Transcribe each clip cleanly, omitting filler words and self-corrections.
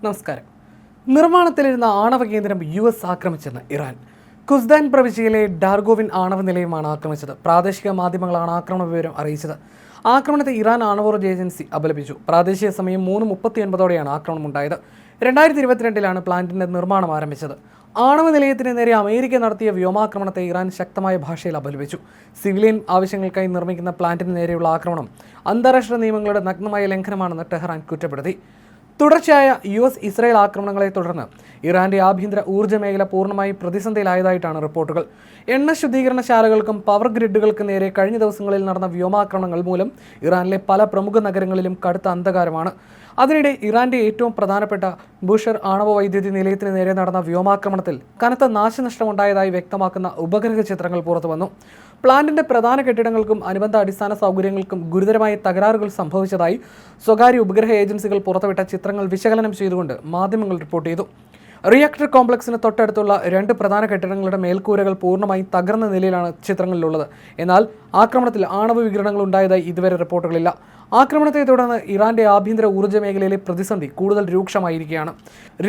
നമസ്കാരം. നിർമ്മാണത്തിലിരുന്ന ആണവ കേന്ദ്രം US ആക്രമിച്ചെന്ന് ഇറാൻ. കുസ്ദാൻ പ്രവിശ്യയിലെ ഡാർഗോവിൻ ആണവ നിലയമാണ് ആക്രമിച്ചത്. പ്രാദേശിക മാധ്യമങ്ങളാണ് ആക്രമണ വിവരം അറിയിച്ചത്. ആക്രമണത്തെ ഇറാൻ ആണവോർജ്ജ ഏജൻസി അപലപിച്ചു. പ്രാദേശിക സമയം 3:39 ആക്രമണം ഉണ്ടായത്. 2022 പ്ലാന്റിന്റെ നിർമ്മാണം ആരംഭിച്ചത്. ആണവ നിലയത്തിന് നേരെ അമേരിക്ക നടത്തിയ വ്യോമാക്രമണത്തെ ഇറാൻ ശക്തമായ ഭാഷയിൽ അപലപിച്ചു. സിവിലിയൻ ആവശ്യങ്ങൾക്കായി നിർമ്മിക്കുന്ന പ്ലാന്റിന് നേരെയുള്ള ആക്രമണം അന്താരാഷ്ട്ര നിയമങ്ങളുടെ നഗ്നമായ ലംഘനമാണെന്ന് ടെഹ്റാൻ കുറ്റപ്പെടുത്തി. തുടർച്ചയായ US-ഇസ്രായേൽ ആക്രമണങ്ങളെ തുടർന്ന് ഇറാന്റെ ആഭ്യന്തര ഊർജ്ജ മേഖല പൂർണ്ണമായും പ്രതിസന്ധിയിലായതായിട്ടാണ് റിപ്പോർട്ടുകൾ. എണ്ണ ശുദ്ധീകരണശാലകൾക്കും പവർ ഗ്രിഡുകൾക്ക് നേരെ കഴിഞ്ഞ ദിവസങ്ങളിൽ നടന്ന വ്യോമാക്രമണങ്ങൾ മൂലം ഇറാനിലെ പല പ്രമുഖ നഗരങ്ങളിലും കടുത്ത അന്ധകാരമാണ്. അതിനിടെ ഇറാന്റെ ഏറ്റവും പ്രധാനപ്പെട്ട ബുഷർ ആണവ വൈദ്യുതി നിലയത്തിന് നേരെ നടന്ന വ്യോമാക്രമണത്തിൽ കനത്ത നാശനഷ്ടമുണ്ടായതായി വ്യക്തമാക്കുന്ന ഉപഗ്രഹ ചിത്രങ്ങൾ പുറത്തുവന്നു. പ്ലാന്റിന്റെ പ്രധാന കെട്ടിടങ്ങൾക്കും അനുബന്ധ അടിസ്ഥാന സൗകര്യങ്ങൾക്കും ഗുരുതരമായ തകരാറുകൾ സംഭവിച്ചതായി സ്വകാര്യ ഉപഗ്രഹ ഏജൻസികൾ പുറത്തുവിട്ട ചിത്രങ്ങൾ വിശകലനം ചെയ്തുകൊണ്ട് മാധ്യമങ്ങൾ റിപ്പോർട്ട് ചെയ്തു. റിയാക്ടർ കോംപ്ലക്സിന് തൊട്ടടുത്തുള്ള 2 പ്രധാന കെട്ടിടങ്ങളുടെ മേൽക്കൂരകൾ പൂർണ്ണമായും തകർന്ന നിലയിലാണ് ചിത്രങ്ങളിലുള്ളത്. എന്നാൽ ആക്രമണത്തിൽ ആണവ വികിരണങ്ങൾ ഉണ്ടായതായി ഇതുവരെ റിപ്പോർട്ടുകളില്ല. ആക്രമണത്തെ തുടർന്ന് ഇറാന്റെ ആഭ്യന്തര ഊർജ്ജ മേഖലയിലെ പ്രതിസന്ധി കൂടുതൽ രൂക്ഷമായിരിക്കുകയാണ്.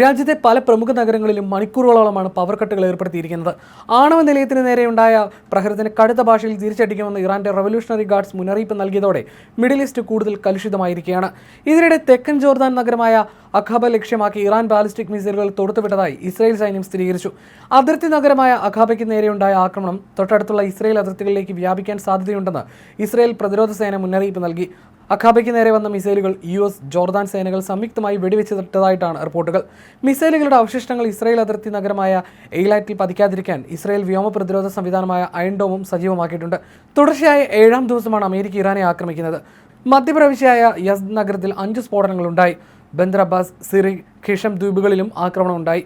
രാജ്യത്തെ പല പ്രമുഖ നഗരങ്ങളിലും മണിക്കൂറുകളോളമാണ് പവർ കട്ടുകൾ ഏർപ്പെടുത്തിയിരിക്കുന്നത്. ആണവ നിലയത്തിന് നേരെയുണ്ടായ പ്രഹരത്തിന് കടുത്ത ഭാഷയിൽ തിരിച്ചടിക്കുമെന്ന് ഇറാന്റെ റവല്യൂഷണറി ഗാർഡ്സ് മുന്നറിയിപ്പ് നൽകിയതോടെ മിഡിൽ ഈസ്റ്റ് കൂടുതൽ കലുഷിതമായിരിക്കുകയാണ്. ഇതിനിടെ തെക്കൻ ജോർദാൻ നഗരമായ അഖാബ ലക്ഷ്യമാക്കി ഇറാൻ ബാലിസ്റ്റിക് മിസൈലുകൾ തൊടുത്തുവിട്ടതായി ഇസ്രായേൽ സൈന്യം സ്ഥിരീകരിച്ചു. അതിർത്തി നഗരമായ അഖാബയ്ക്ക് നേരെയുണ്ടായ ആക്രമണം തൊട്ടടുത്തുള്ള ഇസ്രായേൽ അതിർത്തികളിലേക്ക് വ്യാപിക്കാൻ സാധ്യതയുണ്ടെന്ന് ഇസ്രായേൽ പ്രതിരോധ സേന മുന്നറിയിപ്പ് നൽകി. അഖാബയ്ക്ക് നേരെ വന്ന മിസൈലുകൾ US, ജോർദാൻ സേനകൾ സംയുക്തമായി വെടിവെച്ചിട്ടതായിട്ടാണ് റിപ്പോർട്ടുകൾ. മിസൈലുകളുടെ അവശിഷ്ടങ്ങൾ ഇസ്രായേൽ അതിർത്തി നഗരമായ എയ്ലാറ്റിൽ പതിക്കാതിരിക്കാൻ ഇസ്രായേൽ വ്യോമ പ്രതിരോധ സംവിധാനമായ അയൺ ഡോമും സജീവമാക്കിയിട്ടുണ്ട്. തുടർച്ചയായ 7ാം ദിവസമാണ് അമേരിക്ക ഇറാനെ ആക്രമിക്കുന്നത്. മധ്യപ്രവിശ്യയായ യസ്ദ് നഗരത്തിൽ 5 സ്ഫോടനങ്ങളുണ്ടായി. ബന്ദർ അബ്ബാസ്, സിറി, ഖിഷം ദ്വീപുകളിലും ആക്രമണം ഉണ്ടായി.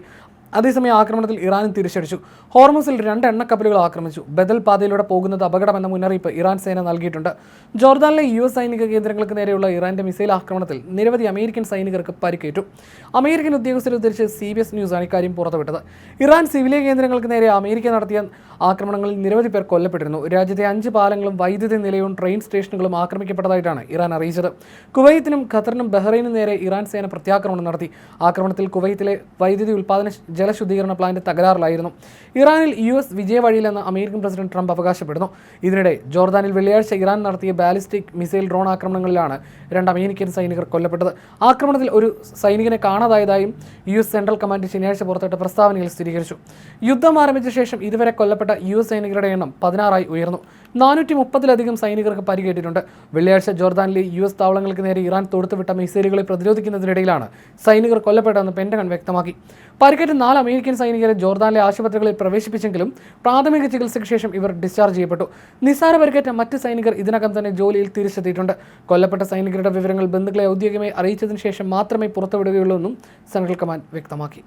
അതേസമയം ആക്രമണത്തിൽ ഇറാനും തിരിച്ചടിച്ചു. ഹോർമുസിൽ 2 എണ്ണക്കപ്പലുകൾ ആക്രമിച്ചു. ബദൽ പാതയിലൂടെ പോകുന്നത് അപകടമെന്ന മുന്നറിയിപ്പ് ഇറാൻ സേന നൽകിയിട്ടുണ്ട്. ജോർദാനിലെ US സൈനിക കേന്ദ്രങ്ങൾക്ക് നേരെയുള്ള ഇറാന്റെ മിസൈൽ ആക്രമണത്തിൽ നിരവധി അമേരിക്കൻ സൈനികർക്ക് പരിക്കേറ്റു. അമേരിക്കൻ ഉദ്യോഗസ്ഥരെ ഉദ്ധരിച്ച് CBS ന്യൂസാണ് ഇക്കാര്യം പുറത്തുവിട്ടത്. ഇറാൻ സിവിലിയൻ കേന്ദ്രങ്ങൾക്ക് നേരെ അമേരിക്ക നടത്തിയ ആക്രമണങ്ങളിൽ നിരവധി പേർ കൊല്ലപ്പെട്ടിരുന്നു. രാജ്യത്തെ 5 പാലങ്ങളും വൈദ്യുതി നിലയവും ട്രെയിൻ സ്റ്റേഷനുകളും ആക്രമിക്കപ്പെട്ടതായിട്ടാണ് ഇറാൻ അറിയിച്ചത്. കുവൈത്തിനും ഖത്തറിനും ബഹ്റൈനും നേരെ ഇറാൻ സേന പ്രത്യാക്രമണം നടത്തി. ആക്രമണത്തിൽ കുവൈത്തിലെ വൈദ്യുതി ഉൽപ്പാദന ജലശുദ്ധീകരണ പ്ലാന്റ് തകരാറിലായിരുന്നു. ഇറാനിൽ US വിജയവഴിയിലെന്ന് അമേരിക്കൻ പ്രസിഡന്റ് ട്രംപ് അവകാശപ്പെടുന്നു. ഇതിനിടെ ജോർദാനിൽ വെള്ളിയാഴ്ച ഇറാൻ നടത്തിയ ബാലിസ്റ്റിക് മിസൈൽ ഡ്രോൺ ആക്രമണങ്ങളിലാണ് 2 അമേരിക്കൻ സൈനികർ കൊല്ലപ്പെട്ടത്. ആക്രമണത്തിൽ ഒരു സൈനികനെ കാണാതായതായും US സെൻട്രൽ കമാൻഡ് ശനിയാഴ്ച പുറത്തിട്ട പ്രസ്താവനയിൽ സ്ഥിരീകരിച്ചു. യുദ്ധം ആരംഭിച്ച ശേഷം ഇതുവരെ കൊല്ലപ്പെട്ട US സൈനികരുടെ എണ്ണം 16 ഉയർന്നു. 430-ലധികം സൈനികർക്ക് പരിക്കേറ്റിട്ടുണ്ട്. വെള്ളിയാഴ്ച ജോർദാനിലെ US താവളങ്ങൾക്ക് നേരെ ഇറാൻ തൊടുത്തുവിട്ട മിസൈലുകളെ പ്രതിരോധിക്കുന്നതിനിടയിലാണ് സൈനികർ കൊല്ലപ്പെട്ടതെന്ന് പെന്റഗൺ വ്യക്തമാക്കി. പരിക്കേറ്റ 4 അമേരിക്കൻ സൈനികരെ ജോർദാനിലെ ആശുപത്രികളിൽ പ്രവേശിപ്പിച്ചെങ്കിലും പ്രാഥമിക ചികിത്സയ്ക്ക് ശേഷം ഇവർ ഡിസ്ചാർജ് ചെയ്യപ്പെട്ടു. നിസ്സാര പരിക്കേറ്റ മറ്റ് സൈനികർ ഇതിനകം തന്നെ ജോലിയിൽ തിരിച്ചെത്തിയിട്ടുണ്ട്. കൊല്ലപ്പെട്ട സൈനികരുടെ വിവരങ്ങൾ ബന്ധുക്കളെ ഔദ്യോഗികമായി അറിയിച്ചതിന് ശേഷം മാത്രമേ പുറത്തുവിടുകയുള്ളൂ എന്നും സെൻട്രൽ കമാൻഡ് വ്യക്തമാക്കി.